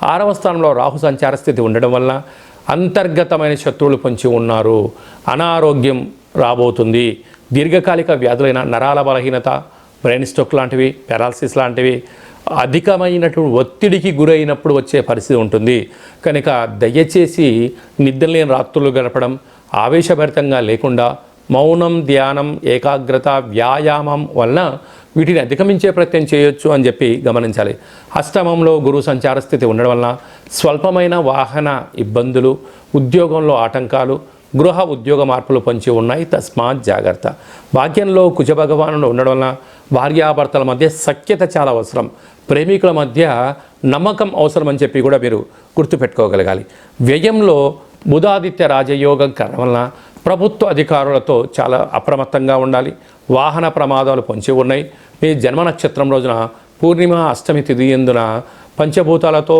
6వ స్థానంలో రాహు సంచార స్థితి ఉండడం వల్ల అంతర్గతమైన శత్రువులు పొంచి ఉన్నారు. అనారోగ్యం రాబోతుంది. దీర్ఘకాలిక వ్యాధులైన నరాల బలహీనత, బ్రెయిన్ స్ట్రోక్ లాంటివి, పెరాలసిస్ లాంటివి, అధికమైనటువంటి ఒత్తిడికి గురైనప్పుడు వచ్చే పరిస్థితి ఉంటుంది. కనుక దయచేసి నిద్రలేని రాత్రులు గడపడం, ఆవేశభరితంగా లేకుండా మౌనం, ధ్యానం, ఏకాగ్రత, వ్యాయామం వలన వీటిని అధిగమించే ప్రయత్నం చేయొచ్చు అని చెప్పి గమనించాలి. అష్టమంలో గురు సంచార స్థితి ఉండడం వలన స్వల్పమైన వాహన ఇబ్బందులు, ఉద్యోగంలో ఆటంకాలు, గృహ ఉద్యోగ మార్పులు పొంచి ఉన్నాయి. తస్మాత్ జాగ్రత్త. భాగ్యంలో కుజ భగవానుడు ఉండడం వలన భార్యాభర్తల మధ్య సఖ్యత చాలా అవసరం. ప్రేమికుల మధ్య నమ్మకం అవసరం అని చెప్పి కూడా మీరు గుర్తుపెట్టుకోగలగాలి. వ్యయంలో బుధాదిత్య రాజయోగం కారణం వలన ప్రభుత్వ అధికారులతో చాలా అప్రమత్తంగా ఉండాలి. వాహన ప్రమాదాలు పొంచి ఉన్నాయి. మీ జన్మ నక్షత్రం రోజున పూర్ణిమ, అష్టమి తిథి యందున పంచభూతాలతో